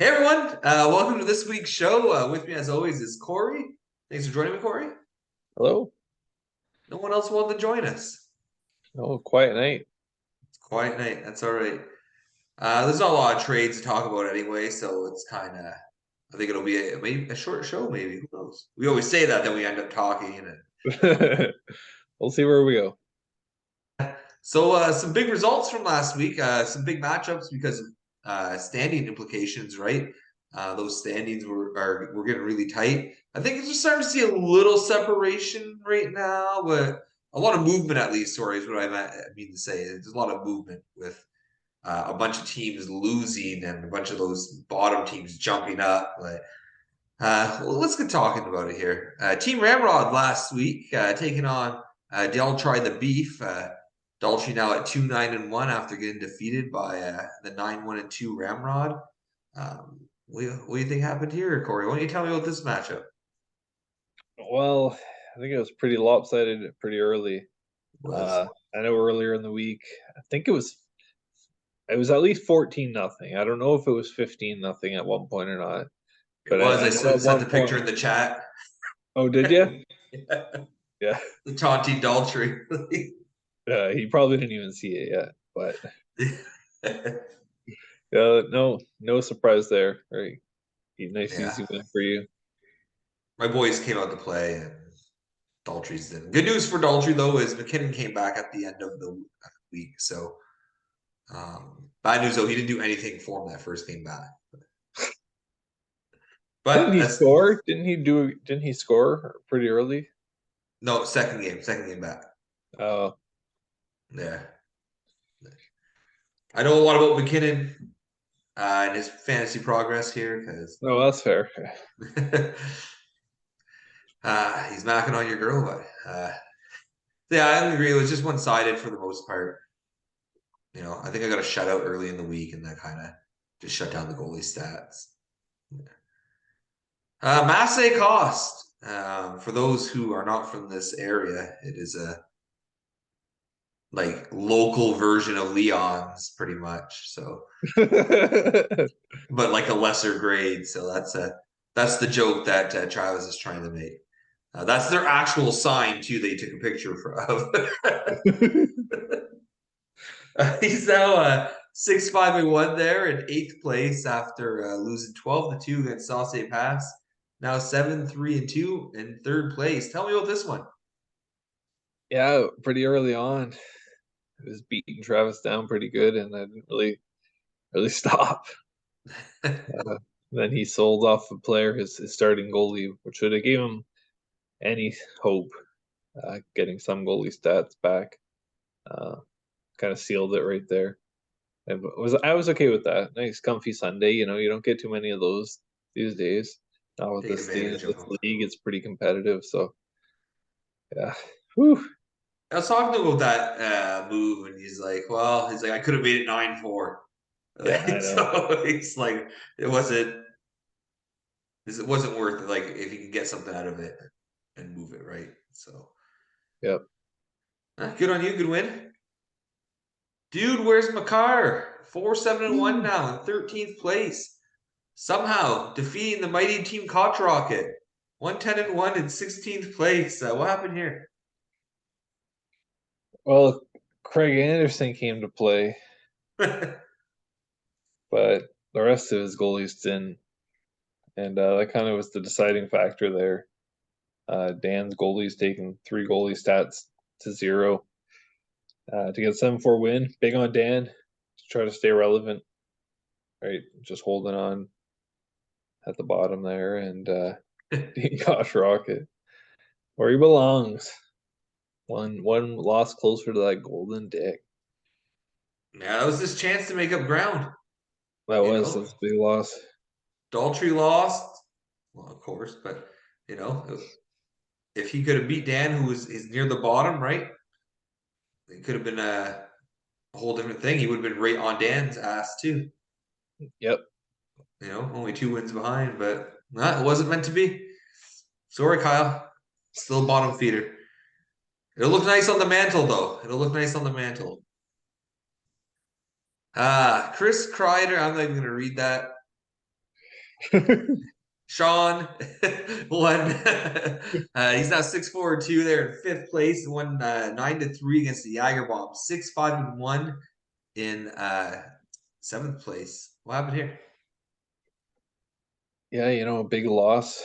Hey everyone, welcome to this week's show. With me as always is Corey. Thanks for joining me, Corey. Hello. No one else wanted to join us. Oh, quiet night. It's a quiet night. That's all right. There's not a lot of trades to talk about anyway, so it's kind of. I think it'll be maybe a short show. Maybe who knows? We always say that, then we end up talking. We'll see where we go. So some big results from last week. Some big matchups because of standing implications, right? Those standings were getting really tight. I think it's just starting to see a little separation right now, but a lot of movement at least. Sorry, is what I mean to say. There's a lot of movement with a bunch of teams losing and a bunch of those bottom teams jumping up. But well, let's get talking about it here. Team Ramrod last week taking on Del Try the Beef. Daltrey now at 2-9-1 after getting defeated by the 9-1-2 Ramrod. What do you think happened here, Corey? Why don't you tell me about this matchup? Well, I think it was pretty lopsided pretty early. Was I know earlier in the week, I think it was at least 14-0. I don't know if it was 15-0 at one point or not, it but was? I I know at sent one the picture point. in the chat. Oh, did you? Yeah. The taunty Daltrey. He probably didn't even see it yet, but no surprise there. Right. Nice Yeah, easy win for you. my boys came out to play and Daltrey's didn't. Good news for Daltrey though is McKinnon came back at the end of the week, so bad news though, he didn't do anything for him that first game back. Didn't But he that's score? Didn't he score pretty early? no second game back. Oh, Yeah. I know a lot about McKinnon and his fantasy progress here because no, that's fair. he's knocking on your girl, but yeah, I agree. It was just one sided for the most part. I think I got a shutout early in the week, and that kind of just shut down the goalie stats. Masse cost. For those who are not from this area, it is a like local version of Leon's, pretty much. So, but like a lesser grade. So that's the joke that Travis is trying to make. That's their actual sign too. They took a picture of. He's now 6-5-1 there in eighth place after losing 12-2 against Sauce Pass. Now 7-3-2 in third place. Tell me about this one. Yeah, pretty early on, it was beating Travis down pretty good, and I didn't really stop. Uh, then he sold off a player, his starting goalie, which would have gave him any hope, getting some goalie stats back. Uh, kind of sealed it right there. And I was okay with that. Nice, comfy Sunday. You don't get too many of those these days. Not with Take this team, advantage of this him. league, it's pretty competitive. So yeah, whew. I was talking to him about that move, and he's like, I could have made it 9-4. Yeah, I know. So he's like, it wasn't, it wasn't worth it. Like if you can get something out of it and move it right. So Yep. good on you, good win, dude. Where's Makar? 4-7-1 Woo. now in 13th place. Somehow defeating the mighty team Koch Rocket. 1-10-1 in 16th place. What happened here? Well, Craig Anderson came to play, but the rest of his goalies didn't, and that kind of was the deciding factor there. Dan's goalie's taken 3 goalie stats to 0 to get 7-4 win. Big on Dan to try to stay relevant, right? Just holding on at the bottom there, and gosh, Rocket where he belongs. One loss closer to that golden dick. Yeah, that was his chance to make up ground. That You was know, his big loss. Daltrey lost, well, of course, but if he could have beat Dan, who is near the bottom, right? It could have been a whole different thing. He would have been right on Dan's ass too. Yep. Only 2 wins behind, but it wasn't meant to be. Sorry, Kyle. Still a bottom feeder. It'll look nice on the mantle, though. It'll look nice on the mantle. Chris Kreider. I'm not even going to read that. Sean won. He's now 6-4-2 there in fifth place. Won 9-3 against the Jager Bomb. 6-5-1 in seventh place. What happened here? Yeah, a big loss.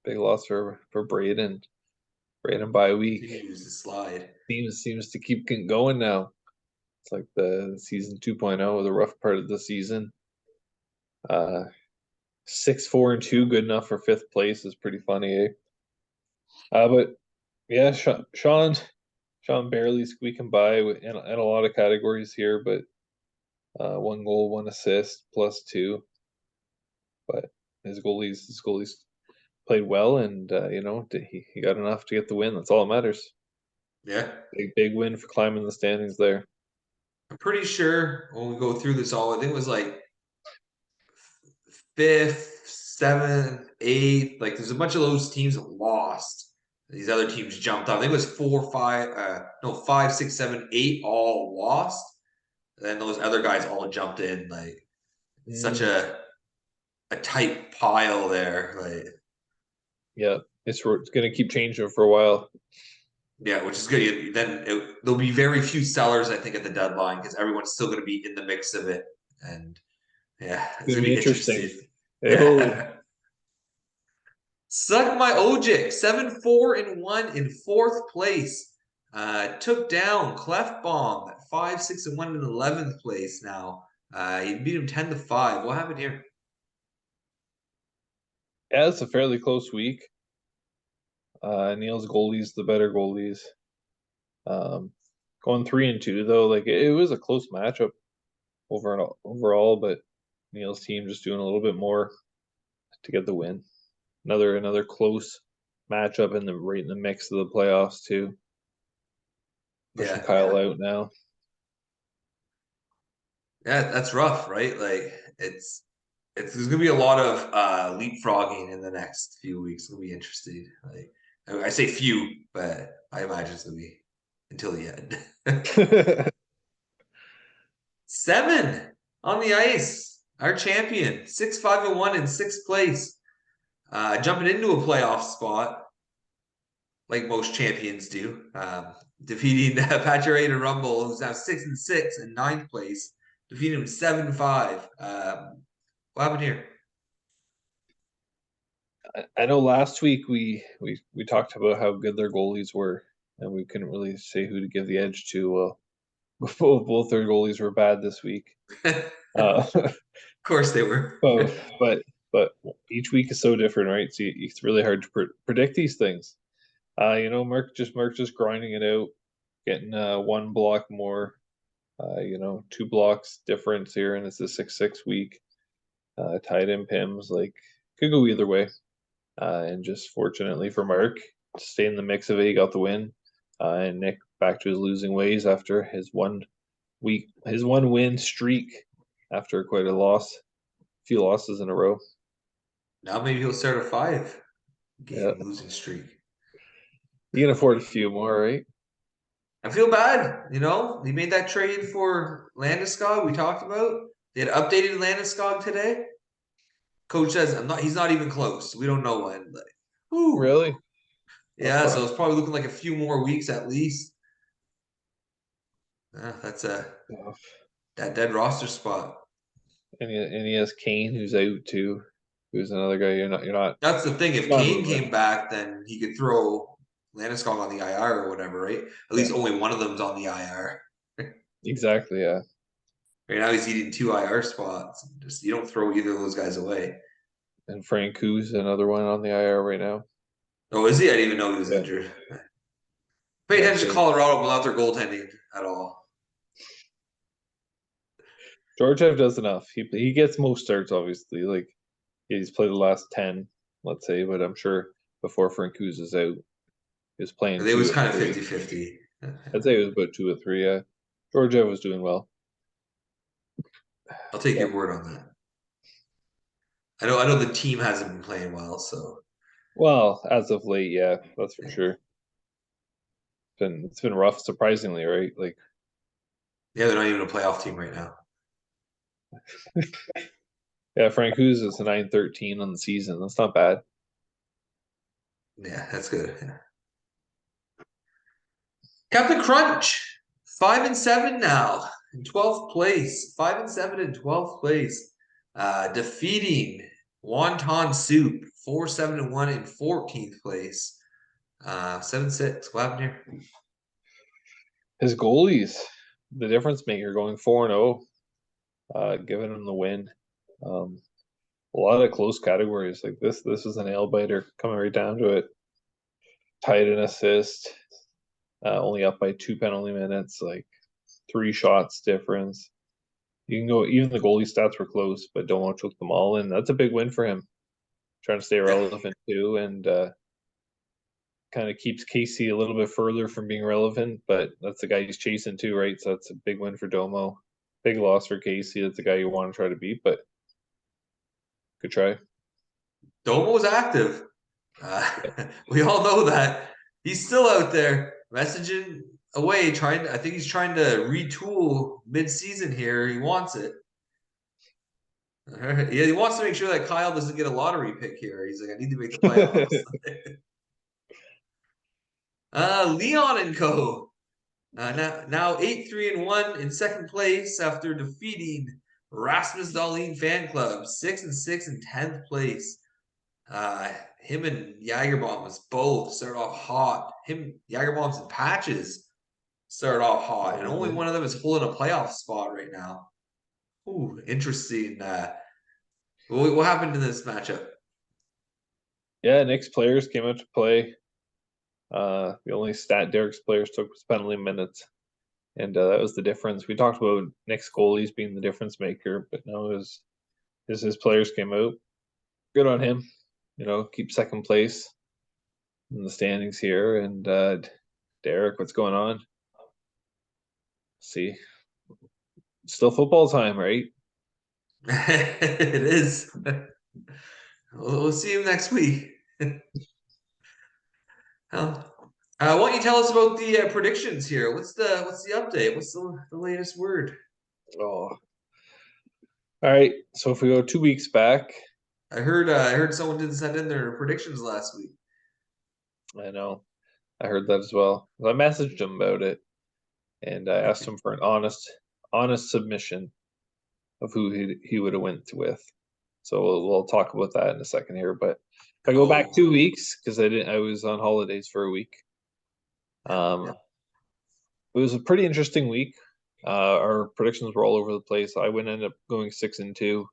Big loss for Braden. Braden by week Continues to slide. seems to keep going now. It's like the season 2.0, the rough part of the season. 6-4-2, good enough for fifth place is pretty funny, eh? But yeah, Sean barely squeaking by in a lot of categories here, but one goal, one assist, plus two. But his goalies played well, and he got enough to get the win. That's all that matters. Yeah. Big win for climbing the standings there. I'm pretty sure when we go through this all, I think it was like fifth, seventh, eighth. Like there's a bunch of those teams that lost. These other teams jumped up. I think it was four, five, no, 5, 6, 7, 8 all lost. And then those other guys all jumped in. Like it's such Mm, a tight pile there. Like yeah, it's going to keep changing for a while. yeah, which is good. There'll be very few sellers, I think, at the deadline because everyone's still going to be in the mix of it. And yeah, It's it's going to gonna be be interesting. interesting. Oh, Yeah. Suck my Ojic, 7-4-1 in fourth place. Took down Clef Bomb at 5-6-1 in 11th place now. He beat him 10-5. What happened here? yeah, it's a fairly close week. Neil's goalies, the better goalies. Um, Going 3-2 though, like it was a close matchup overall, but Neil's team just doing a little bit more to get the win. Another close matchup right in the mix of the playoffs too. Pushing Yeah, Kyle out now. yeah, that's rough, right? Like it's there's gonna be a lot of leapfrogging in the next few weeks. It's gonna be interesting. Like I say few, but I imagine it's gonna be until the end. 7 on the ice. Our champion, 6-5-1 in sixth place. Jumping into a playoff spot like most champions do. Defeating Patrick and Rumble, who's now 6-6 in ninth place. Defeating him 7-5. What happened here? I know last week we talked about how good their goalies were, and we couldn't really say who to give the edge to. Well, both their goalies were bad this week. Of Uh, course they were. but each week is so different, right? So it's really hard to predict these things. Merck just grinding it out, getting one block more. 2 blocks difference here, and it's a 6-6 week. Tied in Pims, like could go either way. And just fortunately for Mark, to stay in the mix of it, he got the win. And Nick back to his losing ways after his 1 win streak after quite few losses in a row. Now maybe he'll start a 5 Yeah, game losing streak. you can afford a few more, right? I feel bad, He made that trade for Landeskog we talked about. They had updated Landeskog today. Coach says he's not even close. We don't know when. Like, whew. Really? That's Yeah, so rough. it's probably looking like a few more weeks at least. That's Rough. that dead roster spot. And he has Kane who's out too, who's another guy you're not That's the thing. If not Kane moving. came back, then he could throw Landeskog on the IR or whatever, right? At Yeah, least only one of them's on the IR. exactly. Yeah, Right now he's eating 2 IR spots. Just you don't throw either of those guys away. and Frank Kuz another one on the IR right now. Oh, is he? I didn't even know he was Yeah, injured. Pay yeah. attention to Colorado without their goaltending at all. Georgiev does enough. He gets most starts, obviously. Like he's played the last 10, let's say, but I'm sure before Francouz is out, he was playing It two was or kind of three. 50-50. I'd say it was about 2 or 3. Yeah, Georgiev was doing well. I'll take But your word on that. I know the team hasn't been playing well, so well, as of late, yeah, that's for sure. It's been rough, surprisingly, right? Like yeah, they're not even a playoff team right now. Yeah, Frank Hughes is a 913 on the season. That's not bad. Yeah, that's good. Yeah. Captain Crunch, 5-7 now in 12th place. 5-7 in 12th place. Defeating Wonton Soup, 4-7-1 in 14th place. 7-6. What happened here? His goalies, the difference maker, going 4-0, giving him the win. A lot of close categories like this. This is a nail biter coming right down to it. Tied an assist, only up by 2 penalty minutes, like 3 shots difference. You can go, even the goalie stats were close, but Domo took them all in. That's a big win for him. Trying to stay Yeah. relevant too, and kind of keeps Casey a little bit further from being relevant, but that's the guy he's chasing too, right? So that's a big win for Domo. Big loss for Casey. That's the guy you want to try to beat, but good try. Domo's active. Uh, we all know that. He's still out there messaging away, I think he's trying to retool mid-season here. He wants it. Yeah, he wants to make sure that Kyle doesn't get a lottery pick here. He's like, I need to make the playoffs. Leon and Co. Now 8-3-1 in second place after defeating Rasmus Dahlin Fan Club 6-6 in 10th place. Him and Jagerbombs both start off hot. Jagerbombs and Patches start off hot, and only one of them is holding a playoff spot right now. Ooh, interesting. What happened in this matchup? Yeah, Nick's players came out to play. The only stat Derek's players took was penalty minutes, and that was the difference. We talked about Nick's goalies being the difference maker, but no, it was his players came out. Good on him. Keep second place in the standings here. And Derek, what's going on? See, still football time, right? It is. We'll see him next week. Well, why don't you tell us about the predictions here? What's the update? What's the latest word? Oh, all right. So if we go 2 weeks back, I heard someone didn't send in their predictions last week. I know I heard that as well. I messaged him about it, and I asked him for an honest submission of who he would have went with. So we'll talk about that in a second here. But if I go back Oh, 2 weeks, because I was on holidays for a week. yeah, yeah. It was a pretty interesting week. Our predictions were all over the place. I would end up going 6-2.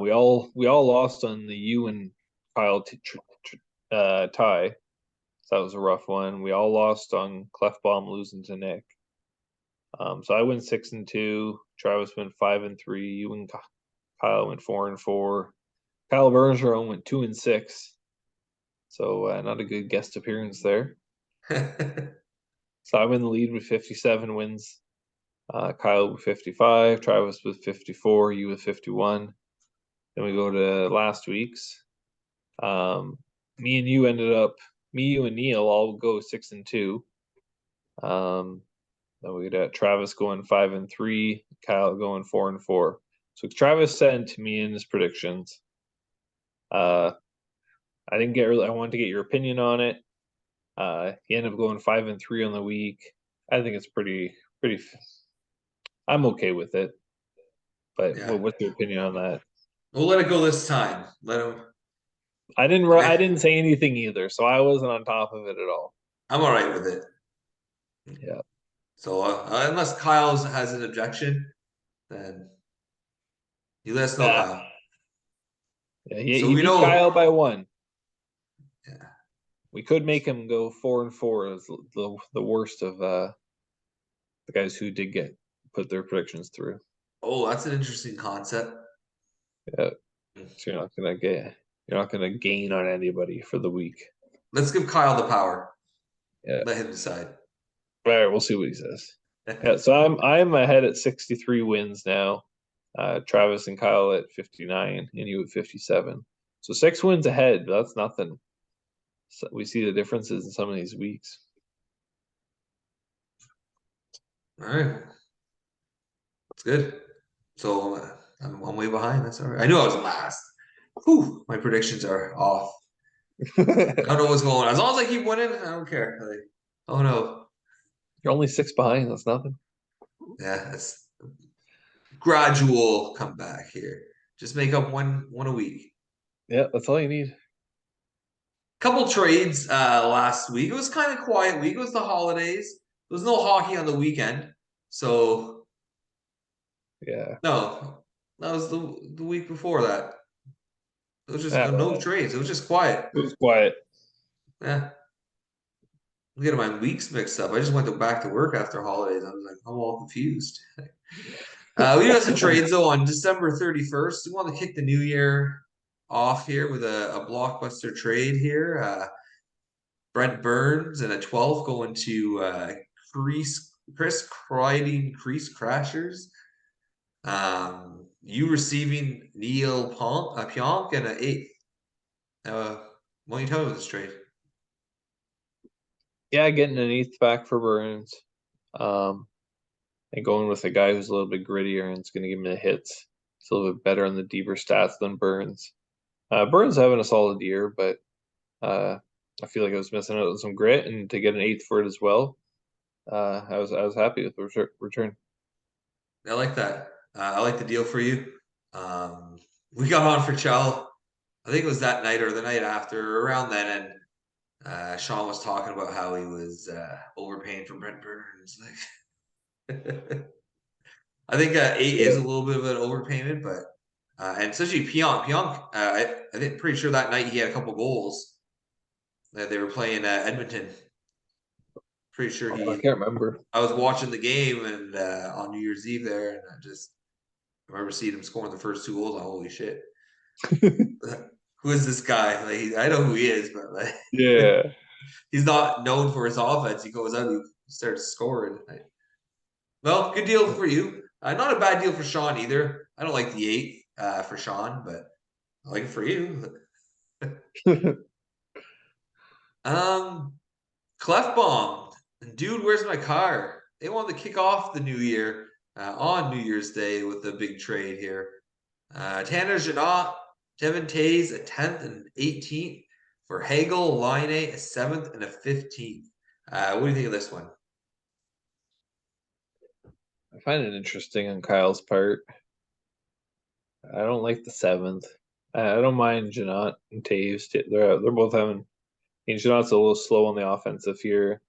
We all lost on the you and Kyle tie. So that was a rough one. We all lost on Clefbaum losing to Nick. So I went 6-2. Travis went 5-3. You and Kyle went 4-4. Kyle Bergeron went 2-6. So not a good guest appearance there. So I'm in the lead with 57 wins. Kyle with 55, Travis with 54, you with 51. Then we go to last week's. Me and you ended up, me, you, and Neil all go 6-2. Then we got Travis going 5-3, Kyle going 4-4. So Travis sent me in his predictions. I didn't get really. I wanted to get your opinion on it. He ended up going 5-3 on the week. I think it's pretty. I'm okay with it. But Yeah. what's your opinion on that? We'll let it go this time. Let him. I didn't say anything either, so I wasn't on top of it at all. I'm all right with it. Yeah. So unless Kyle has an objection, then you let us know, Yeah. Kyle. Yeah, So he we beat know. Kyle by one. Yeah. We could make him go 4-4 as the worst of the guys who did get put their predictions through. Oh, that's an interesting concept. Yeah. So you're not gonna gain on anybody for the week. Let's give Kyle the power. Yeah. Let him decide. All right, we'll see what he says. Yeah, so I'm ahead at 63 wins now. Travis and Kyle at 59, and you at 57. So 6 wins ahead. But that's nothing. So we see the differences in some of these weeks. All right. That's good. So I'm one way behind. That's all right. I knew I was last. Whew, my predictions are off. I don't know what's going on. As long as I keep winning, I don't care. Like, oh no. You're only 6 behind. That's nothing. Yeah, that's gradual comeback here. Just make up one a week. Yeah, that's all you need. Couple trades last week. It was kind of quiet week. It was the holidays. There was no hockey on the weekend. So Yeah. no, that was the week before that. It was just Ah, no well, trades. It was just quiet. it was quiet. Yeah. I'm getting my weeks mixed up. I just went back to work after holidays. I was like, I'm all confused. We got some trades though on December 31st. We want to kick the new year off here with a blockbuster trade here. Brent Burns and a 12 going to Chris Crichton Crease Crashers. You receiving Neil Pionk and an eighth. Why don't you tell me about this trade? Yeah, getting an eighth back for Burns. Um, and going with a guy who's a little bit grittier and is going to give him the hits. It's a little bit better on the deeper stats than Burns. Burns having a solid year, but uh, I feel like I was missing out on some grit, and to get an eighth for it as well, I was happy with the return. I like that. I like the deal for you. We got on for Chell. I think it was that night or the night after, around then, and Sean was talking about how he was overpaying for Brent Burns. Like, I think eight is Yeah, a little bit of an overpayment, but and especially Pionk. Pionk, I think pretty sure that night he had a couple goals. That they were playing Edmonton. Pretty sure I he. can't remember. I was watching the game and on New Year's Eve there, and I remember seeing him scoring the first two goals. Like, holy shit! Who is this guy? Like, I know who he is, but like, Yeah, he's not known for his offense. He goes out, he starts scoring. Well, good deal for you. Not a bad deal for Sean either. I don't like the eight for Sean, but I like it for you. Um, Clefbaum, dude, where's my car? They wanted to kick off the new year on New Year's Day with a big trade here. Tanner Janot, Devin Tays, a 10th and 18th for Hagel, Line a 7th and a 15th. What do you think of this one? I find it interesting on Kyle's part. I don't like the seventh. I don't mind Janot and Taves. They're both having. I mean, Janot's a little slow on the offensive here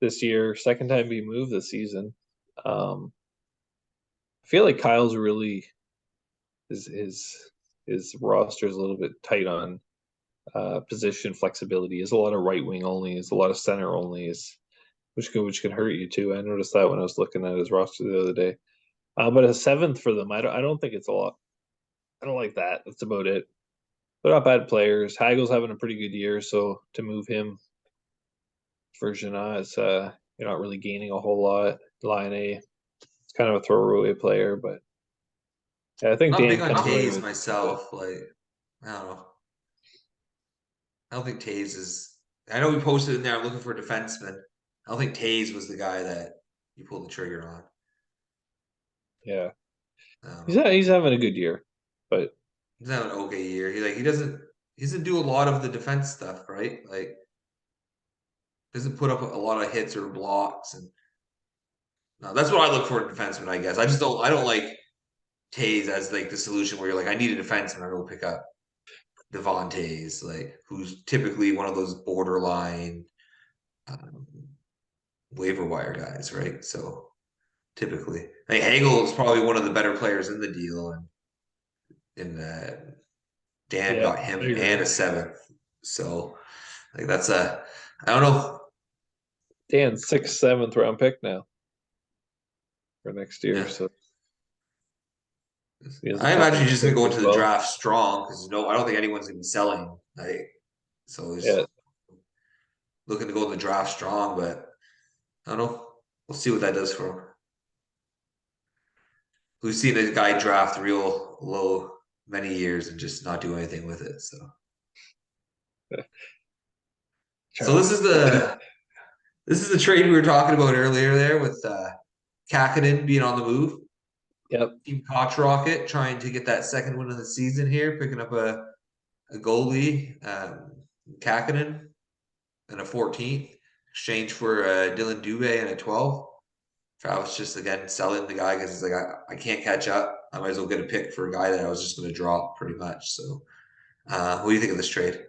this year. Second time he moved this season. Um, I feel like Kyle's really his roster is a little bit tight on position flexibility. Is a lot of right wing only. Is a lot of center only. Is which can hurt you too. I noticed that when I was looking at his roster the other day. But a seventh for them, I don't think it's a lot. I don't like that. That's about it. They're not bad players. Hagel's having a pretty good year, so to move him for Janat is you're not really gaining a whole lot. Line A, it's kind of a throwaway player, but yeah, I think I'm not big Dan's on kind of going Tays with the myself. Like, I don't know. I don't think Tays is. I know we posted in there. I'm looking for a defenseman. I don't think Tays was the guy that you pulled the trigger on. yeah. I don't He's know. he's having a good year, but He's having an okay year. He doesn't do a lot of the defense stuff, right? Like doesn't put up a lot of hits or blocks, and no, that's what I look for in a defenseman. I guess I don't like Tays as like the solution where you're like I need a defenseman. I'm gonna pick up Devon Tays, like who's typically one of those borderline um, waiver wire guys, right? So typically, like Hagel is probably one of the better players in the deal, and Dan yeah, got I him agree. and a seventh. So like that's a I don't know. Dan's sixth, seventh round pick now for next year, Yeah. so he has a I couple imagine he's more just gonna picks go as into the well. draft strong because no, I don't think anyone's gonna be selling. Like so Yeah, he's looking to go in the draft strong, but I don't know. We'll see what that does for him. We've seen a guy draft real low many years and just not do anything with it. So Charles. this is the trade we were talking about earlier there with Kakinen being on the move. Yep. Team Koch Rocket trying to get that second win of the season here, picking up a goalie, Kakinen, and a 14th, exchange for Dylan Dubé and a 12. Travis just again selling the guy because he's like, I can't catch up. I might as well get a pick for a guy that I was just going to drop pretty much. So, what do you think of this trade?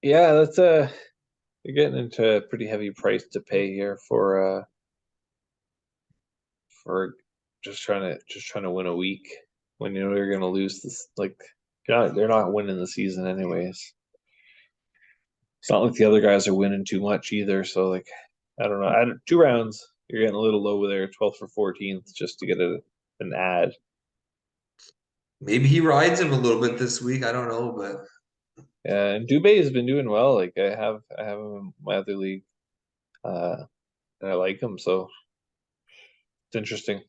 Yeah, that's you're getting into a pretty heavy price to pay here for just trying to win a week when you know you're gonna lose this. Like, they're not winning the season anyways. It's not like the other guys are winning too much either. So like, I don't know. 2 rounds, you're getting a little low there, 12th for 14th, just to get an ad. Maybe he rides him a little bit this week. I don't know, but And Dubé has been doing well. Like I have him in my other league, uh, and I like him. So it's interesting.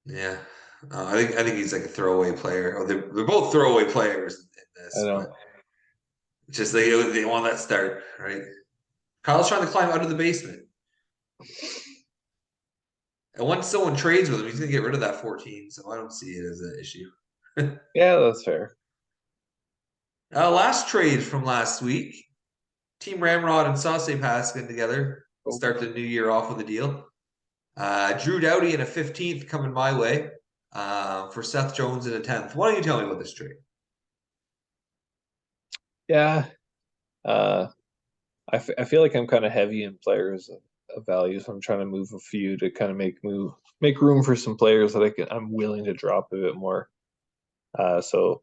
yeah, I think he's like a throwaway player. Oh, they're both throwaway players in I this, but know. it's just they want that start, right? Kyle's trying to climb out of the basement, and once someone trades with him, he's gonna get rid of that 14. So I don't see it as an issue. Yeah, that's fair. Last trade from last week, Team Ramrod and Sauce Pass getting together, Oh, start the new year off with a deal. Drew Doughty in a 15th coming my way for Seth Jones in a 10th. Why don't you tell me about this trade? yeah. Uh, I feel like I'm kind of heavy in players of value, so I'm trying to move a few to kind of make room for some players that I'm willing to drop a bit more. So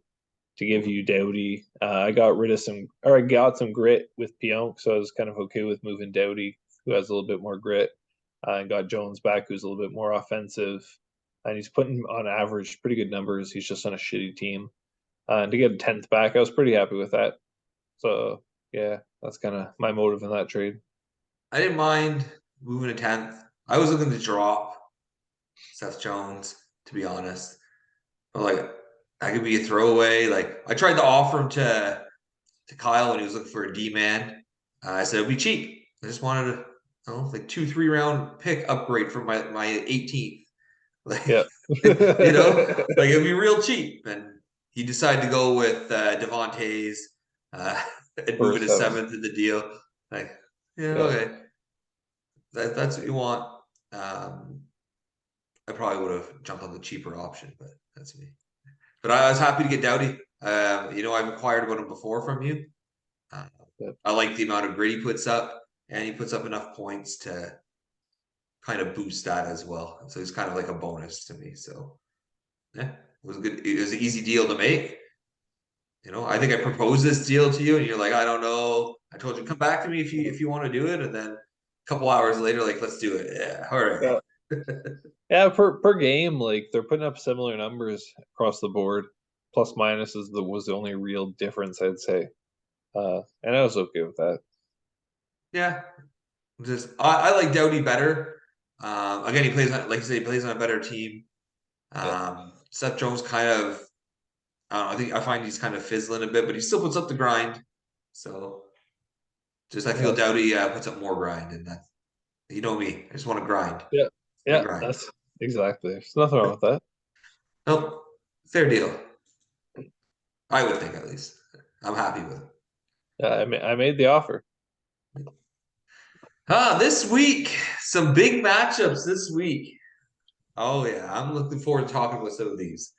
to give you Doughty, I got some grit with Pionk, so I was kind of okay with moving Doughty, who has a little bit more grit, and got Jones back, who's a little bit more offensive, and he's putting on average pretty good numbers. He's just on a shitty team, and to get a 10th back, I was pretty happy with that. So yeah, that's kind of my motive in that trade. I didn't mind moving a 10th. I was looking to drop Seth Jones, to be honest. But like that could be a throwaway. Like I tried to offer him to Kyle when he was looking for a D man. I said it'd be cheap. I just wanted a like 2 3 round pick upgrade from my 18th. Yeah. Like like it'd be real cheap. And he decided to go with Devontae's and For moving to seven. seventh in the deal. Like, yeah, Yeah. okay, that's what you want. Um, I probably would have jumped on the cheaper option, but that's me. But I was happy to get Doughty. I've acquired one before from you. Uh, Yeah. I like the amount of grit he puts up, and he puts up enough points to kind of boost that as well. So he's kind of like a bonus to me. So yeah, it was good. It was an easy deal to make. I think I proposed this deal to you, and you're like, I don't know. I told you come back to me if you want to do it, and then a couple hours later, like, let's do it. Yeah, all right. Yeah. Yeah, per game, like they're putting up similar numbers across the board. Plus minus was the only real difference, I'd say. And I was okay with that. Yeah, just I like Doughty better. Again, he plays on, like you said, he plays on a better team. Yeah. Seth Jones kind of, I don't know, I think I find he's kind of fizzling a bit, but he still puts up the grind. So just I feel Yeah. Doughty puts up more grind, and that you know me, I just want to grind. Yeah. Want to Yeah. grind. That's exactly. There's nothing wrong with that. Nope, fair deal. I would think at least. I'm happy with it. Yeah, I made the offer. This week, some big matchups this week. Oh yeah, I'm looking forward to talking about some of these.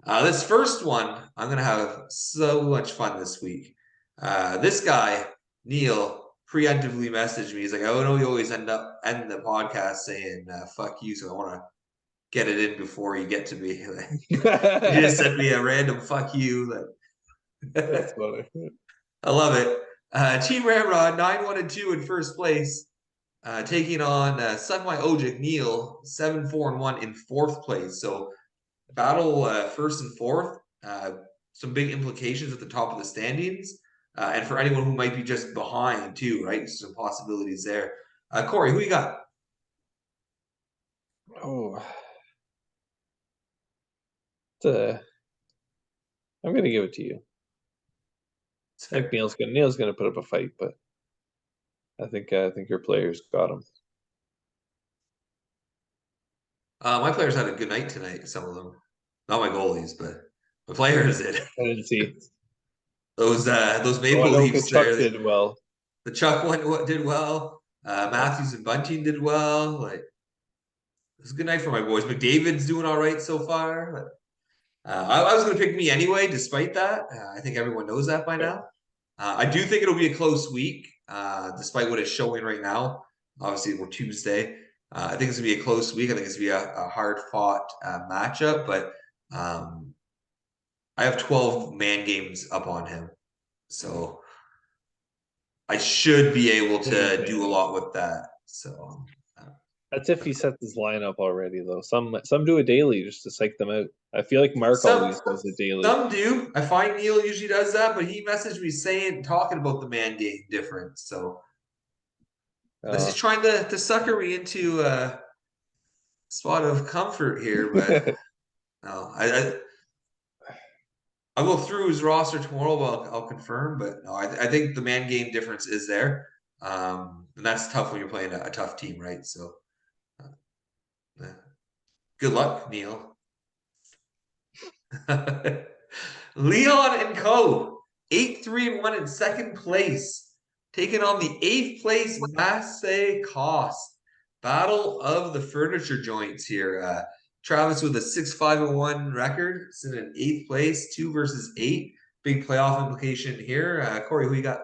This first one, I'm gonna have so much fun this week. This guy, Neil, preemptively messaged me. He's like, "I know you always end the podcast saying fuck you, so I want to get it in before you get to me." Like, he just sent me a random fuck you. That's Like, funny. I love it. Team Ramrod 9-1-2 in first place, taking on Suck My Ojic Neil 7-4-1 in fourth place. So battle first and fourth. Some big implications at the top of the standings, and for anyone who might be just behind too, right? Some possibilities there. Corey, who you got? Oh, I'm gonna give it to you. It's I think fair. Neil's gonna put up a fight, but I think your players got him. My players had a good night tonight. Some of them, not my goalies, but the players did. I didn't see. Those Oh, I Maple know Leafs Kachuk there. did well. The Chuck one did well. Yeah. Matthews and Bunting did well. Like it was a good night for my boys. McDavid's doing all right so far. I was going to pick me anyway, despite that. I think everyone knows that by Okay. now. I do think it'll be a close week, despite what it's showing right now. Obviously, we're Tuesday. I think it's going to be a close week. I think it's going to be a hard fought matchup, but I have 12 man games up on him. So I should be able Big to do a advantage. lot with that. So That's if he sets his lineup already, though. Some do it daily just to psych them out. I feel like Mark some always does it daily. some do. I find Neil usually does that, but he messaged me talking about the man game difference. So unless Uh, he's trying to sucker me into a spot of comfort here, but no, I'll go through his roster tomorrow. But I'll confirm, but no, I think the man game difference is there, and that's tough when you're playing a tough team, right? So, yeah. Good luck, Neil. Leon and Co. 8-3-1 in second place, taking on the eighth place Masse Cost. Battle of the furniture joints here. Travis with a 6-5-1 record, sitting in eighth place, 2 versus 8. Big playoff implication here. Corey, who you got?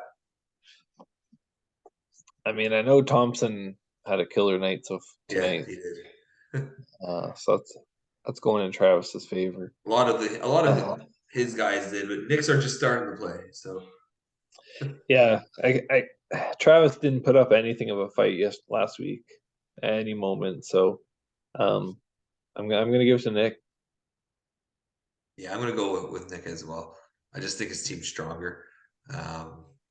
I mean, I know Thompson had a killer night Yeah, tonight, he did. so that's going in Travis's favor. A lot of his guys did, but Knicks are just starting to play. So Yeah, Travis didn't put up anything of a fight last week, at any moment. So, um, I'm gonna give it to Nick. yeah, I'm gonna go with Nick as well. I just think his team's stronger.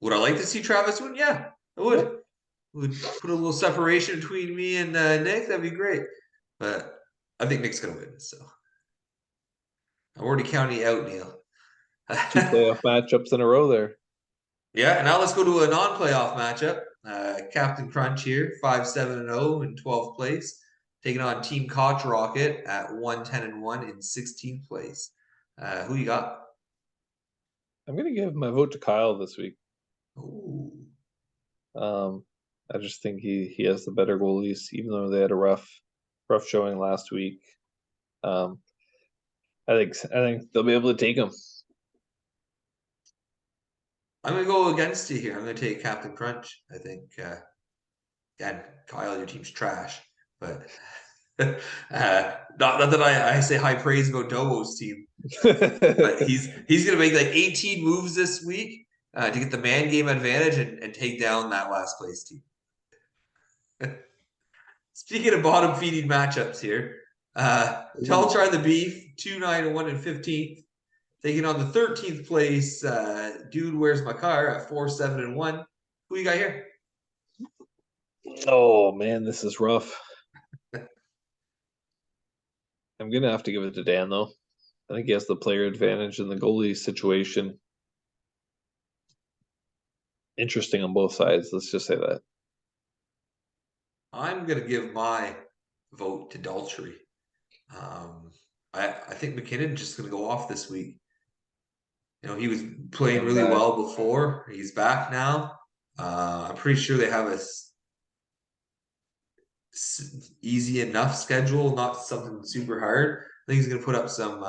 Would I like to see Travis win? Yeah, I Yep. would. Would put a little separation between me and Nick. That'd be great. But I think Nick's gonna win. So I'm already counting out Neil. Two playoff matchups in a row there. Yeah, now let's go to a non-playoff matchup. Captain Crunch here, 5-7-0 in 12th place, taking on Team Koch Rocket at 1-10-1 in 16th place. Who you got? I'm gonna give my vote to Kyle this week. Ooh. Um, I just think he has the better goalies, even though they had a rough showing last week. Um, I think they'll be able to take him. I'm gonna go against you here. I'm gonna take Captain Crunch. I think, and Kyle, your team's trash, but not that I say high praise about Dobo's team, but he's gonna make like 18 moves this week to get the man game advantage and take down that last place team. Speaking of bottom feeding matchups here, Ooh. Try the Beef 2-9-1 and 15th, taking on the 13th place Dude Where's My Car at 4-7-1. Who you got here? Oh man, this is rough. I'm gonna have to give it to Dan though. I think he has the player advantage in the goalie situation. Interesting on both sides. Let's just say that. I'm going to give my vote to Daltrey. Um, I think McKinnon just going to go off this week. You know, he was playing I'm really back. well before. He's back now. I'm pretty sure they have a easy enough schedule, not something super hard. I think he's going to put up some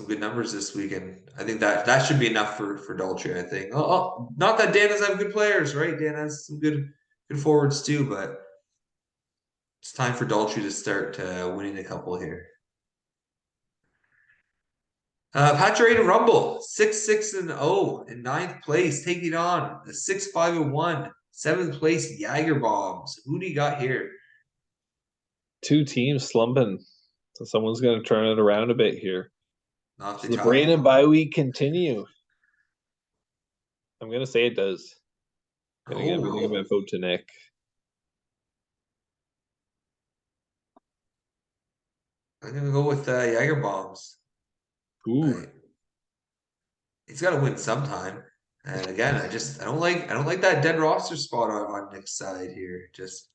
good numbers this week, and I think that should be enough for Daltrey. I think. Not that Dan doesn't have good players, right? Dan has some good forwards too, but it's time for Daltrey to start winning a couple here. Patrick Rumble, 6-6-0 in ninth place, taking on the 6-5-1, seventh place Jager Bombs. Who do you got here? Two teams slumping. So someone's gonna turn it around a bit here. Not the Does the top. Braden bye week continue? I'm gonna say it does. I'm gonna give my Oh, vote to Nick. I'm gonna go with Jager Bombs. Ooh. Right, he's got to win sometime. And again, I don't like that dead roster spot on Nick's side here. Just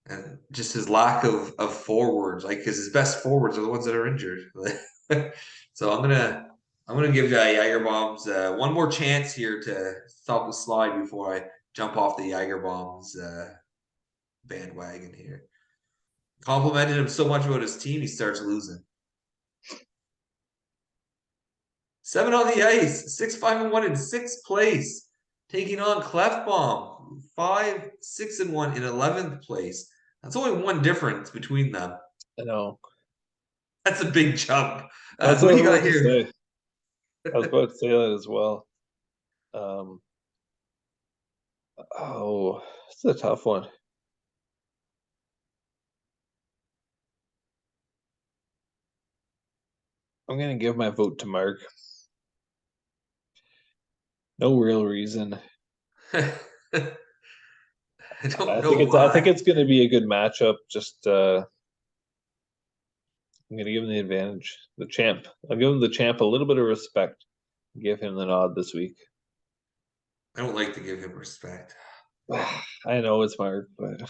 and just his lack of forwards, like because his best forwards are the ones that are injured. So I'm gonna give Jager Bombs one more chance here to stop the slide before I jump off the Jager Bombs bandwagon here. Complimented him so much about his team, he starts losing. 7 on the ice, 6-5-1 in sixth place, taking on Clefbaum, 5-6-1 in 11th place. That's only one difference between them. I know. That's a big jump. That's Who what do I you was got about to here? say. I was about to say that as well. Um, oh, it's a tough one. I'm gonna give my vote to Mark. No real reason. I don't I know think why. it's gonna be a good matchup. Just I'm gonna give him the advantage. The champ. I'll give him the champ a little bit of respect. Give him the nod this week. I don't like to give him respect. I know it's Mark, but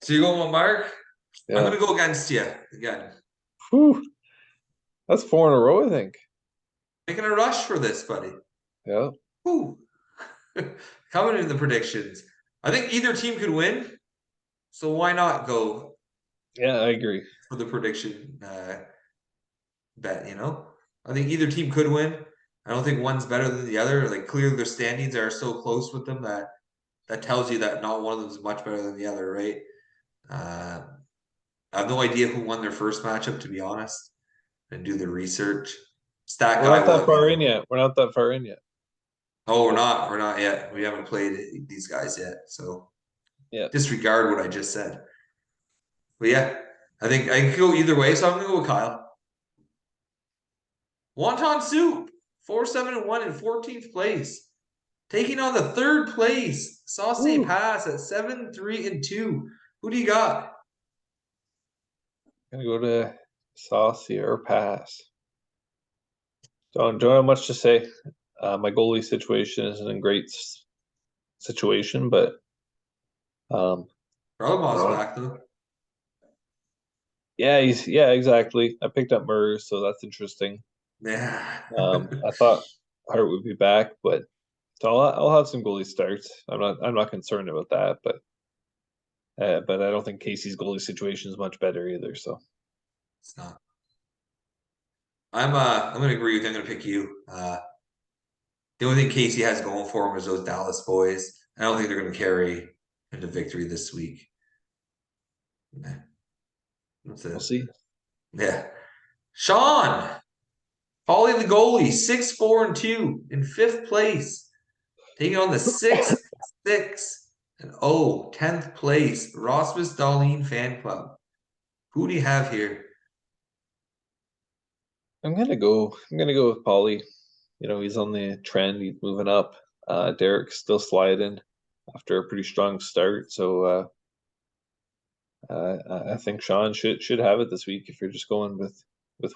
So you're going with Mark? I'm yeah. going to go against you again. Whew, that's four in a row, I think. Making a rush for this, buddy. Yeah. Whew. Coming in the predictions. I think either team could win. So why not go Yeah, I agree. for the prediction bet, I think either team could win. I don't think one's better than the other. Like clearly their standings are so close with them that tells you that not one of them is much better than the other, right? Uh, I have no idea who won their first matchup, to be honest, and do the research. Stat We're guy not will that let me far in know. yet. We're not that far in yet. Oh, we're not. We're not yet. We haven't played these guys yet. So Yeah. disregard what I just said. But yeah, I think I can go either way. So I'm gonna go with Kyle. Wonton Soup, 4-7-1 in 14th place. Taking on the third place, Sauce Ooh, Pass at 7-3-2. Who do you got? gonna go to Saucy or pass. Don't have much to say. My goalie situation isn't in great situation, but you Charlemagn's know, back though. yeah, exactly. I picked up Murs, so that's interesting. Yeah. I thought Hart would be back, but so I'll have some goalie starts. I'm not concerned about that, but I don't think Casey's goalie situation is much better either. So It's not. I'm gonna agree with you. I'm gonna pick you. The only thing Casey has going for him is those Dallas boys. I don't think they're gonna carry him to victory this week. That's we'll it. see. Yeah. Sean, Paulie the goalie, 6-4-2 in fifth place. Taking on the 6-6-10th place, Rasmus Dahlin fan club. Who do you have here? I'm gonna go with Paulie. You know, he's on the trend. He's moving up. Derek's still sliding after a pretty strong start. So I think Sean should have it this week if you're just going with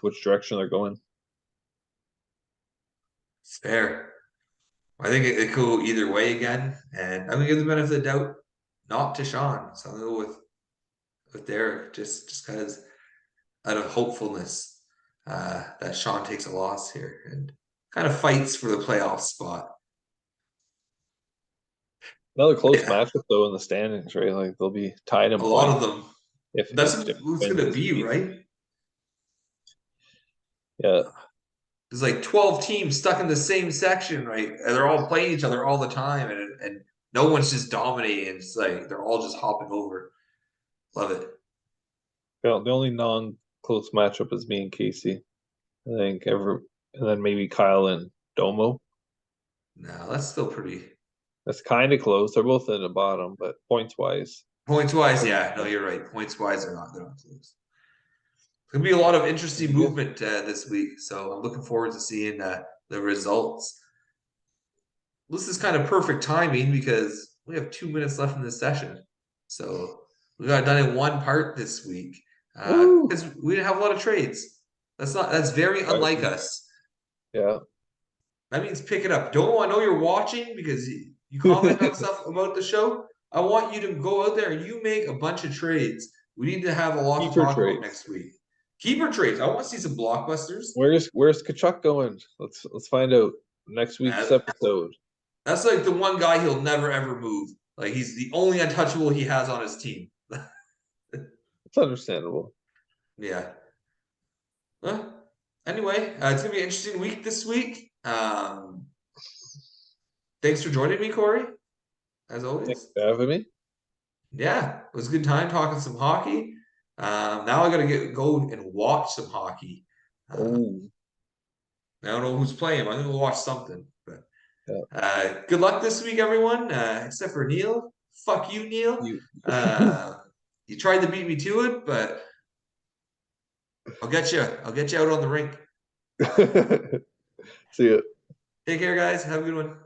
which direction they're going. It's fair. I think it could go either way again, and I'm gonna give the benefit of the doubt not to Sean. So I'm gonna go with Derek just because out of hopefulness that Sean takes a loss here and kind of fights for the playoff spot. Another close Yeah, matchup though in the standings, right? Like they'll be tied in a lot points of them. That's if what Derek it's wins gonna this be, week. right? Yeah, There's like 12 teams stuck in the same section, right? And they're all playing each other all the time, and no one's just dominating. It's like they're all just hopping over. Love it. the only non-close matchup is me and Casey. I think and then maybe Kyle and Domo. No, that's still pretty That's kind of close. They're both in the bottom, but points wise, points wise. pretty Yeah, no, close. you're right. Points wise, they're not close. There'll be a lot of It'll interesting be good. movement this week, so I'm looking forward to seeing the results. This is kind of perfect timing because we have 2 minutes left in this session, so we got done in one part this week Woo! because we didn't have a lot of trades. That's very unlike Impressive. us. Yeah. That means pick it up. Don't I know you're watching because you comment on stuff about the show. I want you to go out there and you make a bunch of trades. We need to have a lot to Keeper talk about trades. next week. Keeper trades. I want to see some blockbusters. Where's Kachuk going? Let's find out next week's Uh, episode. that's like the one guy he'll never ever move. Like he's the only untouchable he has on his team. It's understandable. Yeah. Huh? Anyway, it's gonna be an interesting week this week. Thanks for joining me, Corey. As Thanks always. for having me. Yeah, it was a good time talking some hockey. Now I got to go and watch some hockey. Oh, I don't know who's playing. I'm gonna watch something. But yeah. good luck this week, everyone. Except for Neil. Fuck you, Neil. You. You tried to beat me to it, but I'll get you. I'll get you out on the rink. See ya. Take care, guys. Have a good one.